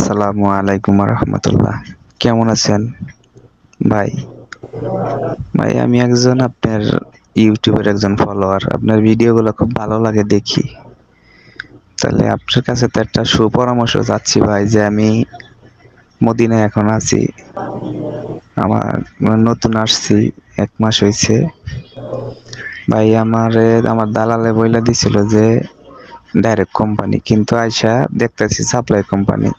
আসসালামু আলাইকুম রহমতুল্লাহ। কেমন আছেন ভাই? ভাই আমি একজন আপনার ইউটিউবের একজন ফলোয়ার। আপনার ভিডিওগুলো খুব ভালো লাগে দেখি। তাহলে আপনার কাছে তো একটা সুপরামর্শ চাচ্ছি ভাই, যে আমি মদিনায় এখন আছি। আমার নতুন আসছি, 1 মাস হয়েছে। ভাই আমার দালালে বইলা দিছিল যে ডাইরেক্ট কোম্পানি, কিন্তু আইসা দেখতেছি সাপ্লাই কোম্পানি।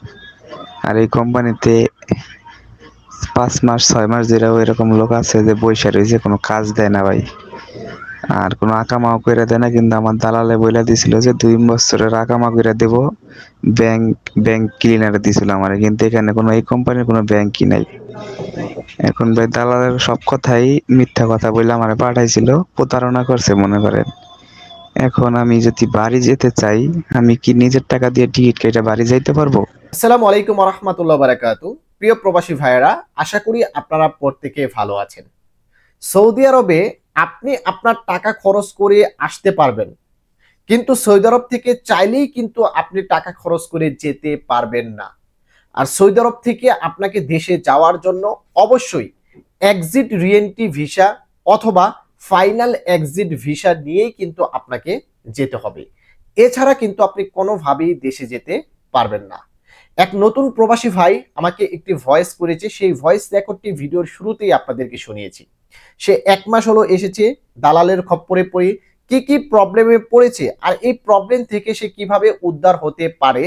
আর এই কোম্পানিতে 5 মাস 6 মাস ধরে এরকম লোক আছে যে বইসা রয়েছে, কোনো কাজ দেয় না ভাই, আর কোনো আকামাও করে দেয় না। কিন্তু আমার দালালে বইলা দিছিল যে 2 বছরের আকামা করে দেব। ব্যাংক ব্যাংক ক্লিনারে দিছিল আমার, কিন্তু এখানে কোনো এই কোম্পানির কোনো ব্যাংকই নাই। এখন ভাই দালালের সব কথাই মিথ্যা কথা বলে আমার পাঠাইছিল, প্রতারণা করছে মনে করেন। এখন আমি যদি বাড়ি যেতে চাই, আমি কি নিজের টাকা দিয়ে টিকিট কেটে বাড়ি যাইতে পারবো? আসসালামু আলাইকুম রহমতুল্লাহ বারাকাতু। প্রিয় প্রবাসী ভাইয়েরা, আশা করি আপনারা প্রত্যেকে ভালো আছেন। সৌদি আরবে আপনি আপনার টাকা খরচ করে আসতে পারবেন, কিন্তু সৌদি আরব থেকে চাইলেই কিন্তু আপনি টাকা খরচ করে যেতে পারবেন না। আর সৌদি আরব থেকে আপনাকে দেশে যাওয়ার জন্য অবশ্যই এক্সিট রিএন্ট্রি ভিসা অথবা ফাইনাল এক্সিট ভিসা নিয়েই কিন্তু আপনাকে যেতে হবে। এছাড়া কিন্তু আপনি কোনোভাবেই দেশে যেতে পারবেন না। এক নতুন প্রবাসী ভাই আমাকে একটি ভয়েস করেছে, সেই ভয়েস রেকর্ডটি ভিডিওর শুরুতেই আপনাদেরকে শুনিয়েছি। সে 1 মাস হলো এসেছে, দালালের খপ্পরে পড়ে কি কি প্রবলেমে পড়েছে, আর এই প্রবলেম থেকে সে কিভাবে উদ্ধার হতে পারে।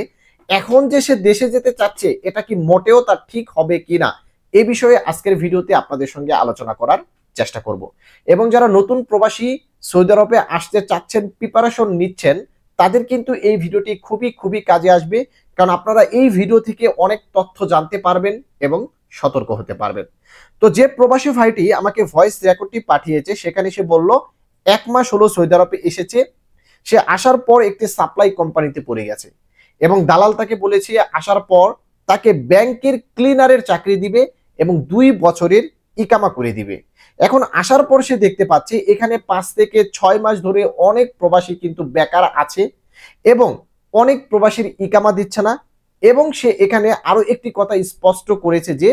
এখন যে সে দেশে যেতে চাচ্ছে, এটা কি মোটেও তার ঠিক হবে কিনা, এই বিষয়ে আজকের ভিডিওতে আপনাদের সঙ্গে আলোচনা করার চেষ্টা করব। এবং যারা নতুন প্রবাসী সৌদি আরবে আসতে চাচ্ছেন, প্রিপারেশন নিচ্ছেন, তাদের কিন্তু এই ভিডিওটি খুবই খুবই কাজে আসবে। কারণ আপনারা এই ভিডিও থেকে অনেক তথ্য জানতে পারবেন এবং সতর্ক হতে পারবেন। তো যে প্রবাসী ভাইটি আমাকে ভয়েস রেকর্ডটি পাঠিয়েছে, সেখানে সে বলল 1 মাস হলো সৌদি আরবে এসেছে। সে আসার পর একটি সাপ্লাই কোম্পানিতে পড়ে গেছে এবং দালাল তাকে বলেছে আসার পর তাকে ব্যাংকের ক্লিনারের চাকরি দিবে এবং 2 বছরের ইকামা করে দিবে। এখন আসার পর সে দেখতে পাচ্ছে এখানে 5 থেকে 6 মাস ধরে অনেক প্রবাসী কিন্তু বেকার আছে এবং অনেক প্রবাসীর ইকামা দিচ্ছে না। এবং সে এখানে আরো একটি কথা স্পষ্ট করেছে যে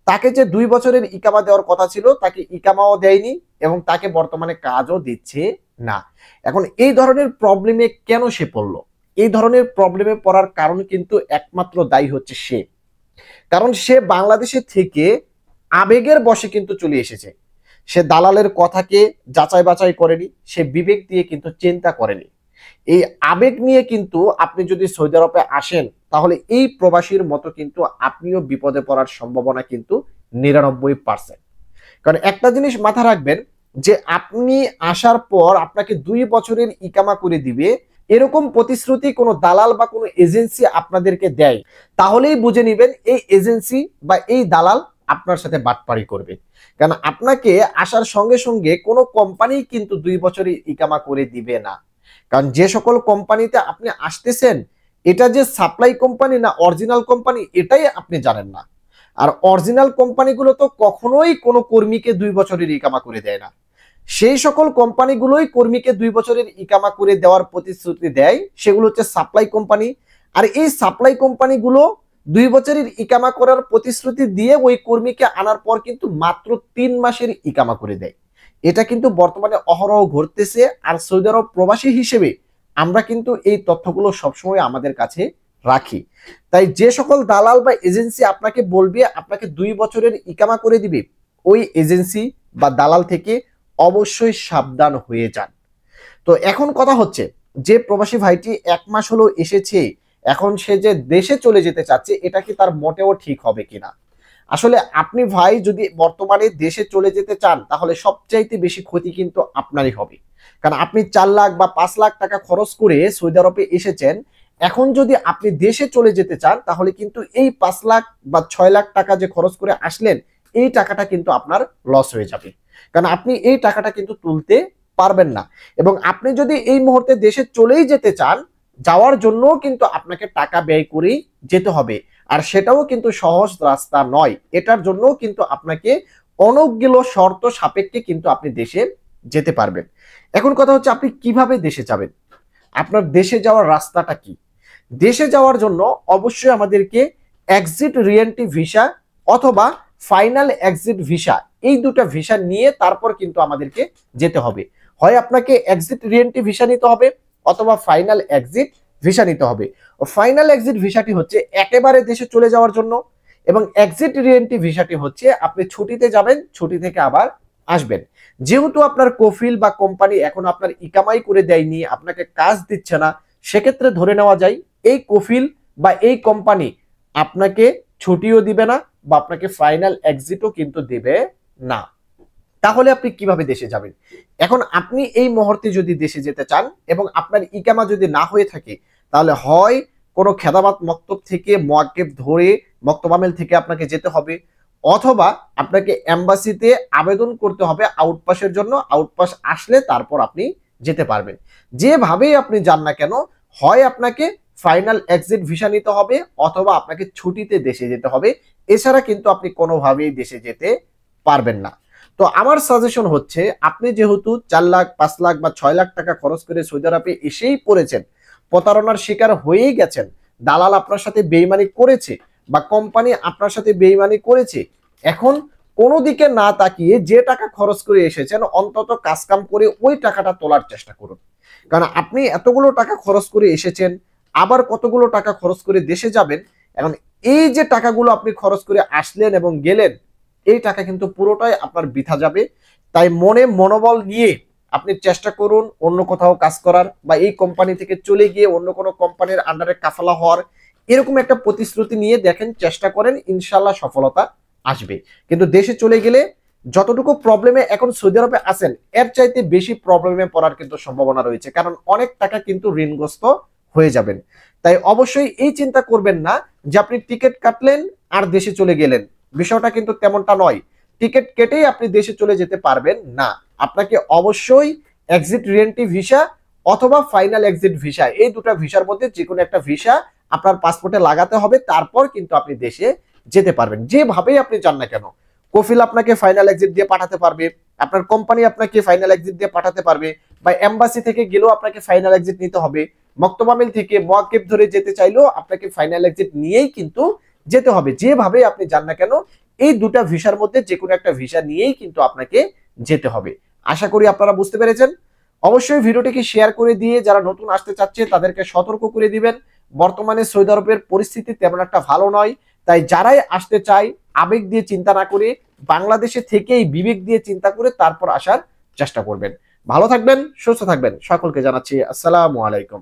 তাকে যে 2 বছরের ইকামা দেওয়ার কথা ছিল, তাকে ইকামাও দেয়নি এবং তাকে বর্তমানে কাজও দিচ্ছে না। এখন এই ধরনের প্রবলেমে কেন সে পড়লো? এই ধরনের প্রবলেমে পড়ার কারণ কিন্তু একমাত্র দায়ী হচ্ছে সে। কারণ সে বাংলাদেশে থেকে আবেগের বশে কিন্তু চলে এসেছে। সে দালালের কথাকে যাচাই বাছাই করেনি, সে বিবেক দিয়ে কিন্তু চিন্তা করেনি। এই আবেগ নিয়ে কিন্তু আপনি যদি সৌদি আরবে আসেন, তাহলে এই প্রবাসীর মতো কিন্তু আপনিও বিপদে পড়ার সম্ভাবনা কিন্তু 99%। কারণ একটা জিনিস মাথা রাখবেন, যে আপনি আসার পর আপনাকে 2 বছরের ইকামা করে দিবে, এরকম প্রতিশ্রুতি কোনো দালাল বা কোনো এজেন্সি আপনাদেরকে দেয়, তাহলেই বুঝে নেবেন এই এজেন্সি বা এই দালাল আপনার সাথে বাটপারি করবে। কারণ আপনাকে আসার সঙ্গে সঙ্গে কোনো কোম্পানি কিন্তু 2 বছরের ইকামা করে দিবে না। কারণ যে সকল কোম্পানিতে আপনি আসতেছেন, এটা যে সাপ্লাই কোম্পানি না অরিজিনাল কোম্পানি, এটাই আপনি জানেন না। আর অরিজিনাল কোম্পানিগুলো তো কখনোই কোনো কর্মীকে 2 বছরের ইকামা করে দেয় না। সেই সকল কোম্পানিগুলোই কর্মীকে 2 বছরের ইকামা করে দেওয়ার প্রতিশ্রুতি দেয়, সেগুলো হচ্ছে সাপ্লাই কোম্পানি। আর এই সাপ্লাই কোম্পানিগুলো 2 বছরের ইকামা করার প্রতিশ্রুতি দিয়ে ওই কর্মীকে আনার পর কিন্তু মাত্র 3 মাসের ইকামা করে দেয়। এটা কিন্তু বর্তমানে অহরহ ঘটতেছে। আর সৌদি আরব প্রবাসী হিসেবে আমরা কিন্তু এই তথ্যগুলো সবসময় আমাদের কাছে রাখি। তাই যে সকল দালাল বা এজেন্সি আপনাকে বলবে আপনাকে 2 বছরের ইকামা করে দিবে, ওই এজেন্সি বা দালাল থেকে অবশ্যই সাবধান হয়ে যান। তো এখন কথা হচ্ছে, যে প্রবাসী ভাইটি 1 মাস হলো এসেছে, এখন সে যে দেশে চলে যেতে চাচ্ছে, এটা কি তার মোটেও ঠিক হবে কিনা? আসলে আপনি ভাই যদি বর্তমানে দেশে চলে যেতে চান, তাহলে সবচাইতে বেশি ক্ষতি কিন্তু আপনারই হবে। কারণ আপনি 4 লাখ বা 5 লাখ টাকা খরচ করে সৌদি আরবে এসেছেন। এখন যদি আপনি দেশে চলে যেতে চান, তাহলে কিন্তু এই 5 লাখ বা 6 লাখ টাকা যে খরচ করে আসলেন, এই টাকাটা কিন্তু আপনার লস হয়ে যাবে। কারণ আপনি এই টাকাটা কিন্তু তুলতে পারবেন না। এবং আপনি যদি এই মুহূর্তে দেশে চলেই যেতে চান, যাওয়ার জন্য কিন্তু আপনাকে টাকা ব্যয় করেই যেতে হবে। আর সেটাও কিন্তু সহজ রাস্তা নয়। এটার জন্য কিন্তু আপনাকে অনেকগুলো শর্ত সাপেক্ষে কিন্তু আপনি দেশে যেতে পারবেন। এখন কথা হচ্ছে, আপনি কিভাবে দেশে যাবেন? আপনার দেশে যাওয়ার রাস্তাটা কি? দেশে যাওয়ার জন্য অবশ্যই আমাদেরকে এক্সিট রিএন্ট্রি ভিসা অথবা ফাইনাল এক্সিট ভিসা, এই দুটো ভিসা নিয়ে তারপর কিন্তু আমাদেরকে যেতে হবে। হয় আপনাকে এক্সিট রিএন্ট্রি ভিসা নিতে হবে অথবা ফাইনাল এক্সিট ভিসা নিতে হবে। ফাইনাল এক্সিট ভিসাটি হচ্ছে একেবারে দেশে চলে যাওয়ার জন্য, এবং এক্সিট রিএন্ট্রি ভিসাটি হচ্ছে আপনি ছুটিতে যাবেন, ছুটি থেকে আবার আসবেন। যেহেতু আপনার কফিল বা কোম্পানি এখন আপনার ইকামাই করে দেয়নি, আপনাকে কাজ দিচ্ছে না, সেক্ষেত্রে ধরে নেওয়া যায় এই কফিল বা এই কোম্পানি আপনাকে ছুটিও দিবে না বা আপনাকে ফাইনাল এক্সিটও কিন্তু দেবে না। তাহলে আপনি কিভাবে দেশে যাবেন? এখন আপনি এই মুহূর্তে যদি দেশে যেতে চান এবং আপনার ইকামা যদি না হয়ে থাকে, তাহলে হয় কোনো খেদাবাদ মক্তব থেকে মুয়াক্কেব ধরে মক্তব আমেল থেকে আপনাকে যেতে হবে, অথবা আপনাকে এম্বাসিতে আবেদন করতে হবে আউটপাসের জন্য। আউটপাস আসলে তারপর আপনি যেতে পারবেন। যেভাবেই আপনি যান না কেন, হয় আপনাকে ফাইনাল এক্সিট ভিসা নিতে হবে অথবা আপনাকে ছুটিতে দেশে যেতে হবে। এছাড়া কিন্তু আপনি কোনোভাবেই দেশে যেতে পারবেন না। তো আমার সাজেশন হচ্ছে, আপনি যেহেতু 4 লাখ 5 লাখ বা 6 লাখ টাকা খরচ করে সৌদি আরবে এসেই পড়েছেন, প্রতারণার শিকার হয়েই গেছেন, দালাল আপনার সাথে বেইমানি করেছে বা কোম্পানি আপনার সাথে বেইমানি করেছে, এখন কোনো দিকে না তাকিয়ে যে টাকা খরচ করে এসেছেন অন্তত কাজকাম করে ওই টাকাটা তোলার চেষ্টা করুন। কারণ আপনি এতগুলো টাকা খরচ করে এসেছেন, আবার কতগুলো টাকা খরচ করে দেশে যাবেন। এখন এই যে টাকাগুলো আপনি খরচ করে আসলেন এবং গেলেন, এই টাকা কিন্তু পুরোটাই আপনার বৃথা যাবে। তাই মনোবল নিয়ে আপনি চেষ্টা করুন অন্য কোথাও কাজ করার, বা এই কোম্পানি থেকে চলে গিয়ে অন্য কোনো কোম্পানির আন্ডারে কাফালা হওয়ার, এরকম একটা প্রতিশ্রুতি নিয়ে দেখেন, চেষ্টা করেন, ইনশাল্লাহ সফলতা আসবে। কিন্তু দেশে চলে গেলে যতটুকু প্রবলেমে এখন সৌদি আরবে আছেন, এর চাইতে বেশি প্রবলেমে পড়ার কিন্তু সম্ভাবনা রয়েছে, কারণ অনেক টাকা কিন্তু ঋণগ্রস্ত হয়ে যাবেন। তাই অবশ্যই এই চিন্তা করবেন না যে আপনি টিকিট কাটলেন আর দেশে চলে গেলেন, বিষয়টা কিন্তু তেমনটা নয়। টিকিট কেটেই আপনি দেশে চলে যেতে পারবেন না। আপনাকে অবশ্যই এক্সিট রিএন্ট্রি ভিসা অথবা ফাইনাল এক্সিট ভিসা, এই দুটো ভিসার মধ্যে যে কোনো একটা ভিসা আপনার পাসপোর্টে লাগাতে হবে, তারপর কিন্তু আপনি দেশে যেতে পারবেন। যেভাবেই আপনি যান না কেন, কফিল আপনাকে ফাইনাল এক্সিট দিয়ে পাঠাতে পারবে, আপনার কোম্পানি আপনাকে ফাইনাল এক্সিট দিয়ে পাঠাতে পারবে, বা এম্বাসি থেকে গেলেও আপনাকে ফাইনাল এক্সিট নিতে হবে, মক্তব আমিল থেকে মুয়াক্কিব ধরে যেতে চাইলেও আপনাকে ফাইনাল এক্সিট নিয়েই কিন্তু যেতে হবে। যেভাবে আপনি যান না কেন, এই দুটা ভিসার মধ্যে যে কোনো একটা ভিসা নিয়েই কিন্তু আপনাকে যেতে হবে। আশা করি আপনারা বুঝতে পেরেছেন। অবশ্যই ভিডিওটিকে শেয়ার করে দিয়ে যারা নতুন আসতে চাচ্ছে তাদেরকে সতর্ক করে দিবেন। বর্তমানে সৌদি আরবের পরিস্থিতি তেমন একটা ভালো নয়, তাই যারাই আসতে চায় আবেগ দিয়ে চিন্তা না করে, বাংলাদেশে থেকেই বিবেক দিয়ে চিন্তা করে তারপর আসার চেষ্টা করবেন। ভালো থাকবেন, সুস্থ থাকবেন। সকলকে জানাচ্ছি আসসালামু আলাইকুম।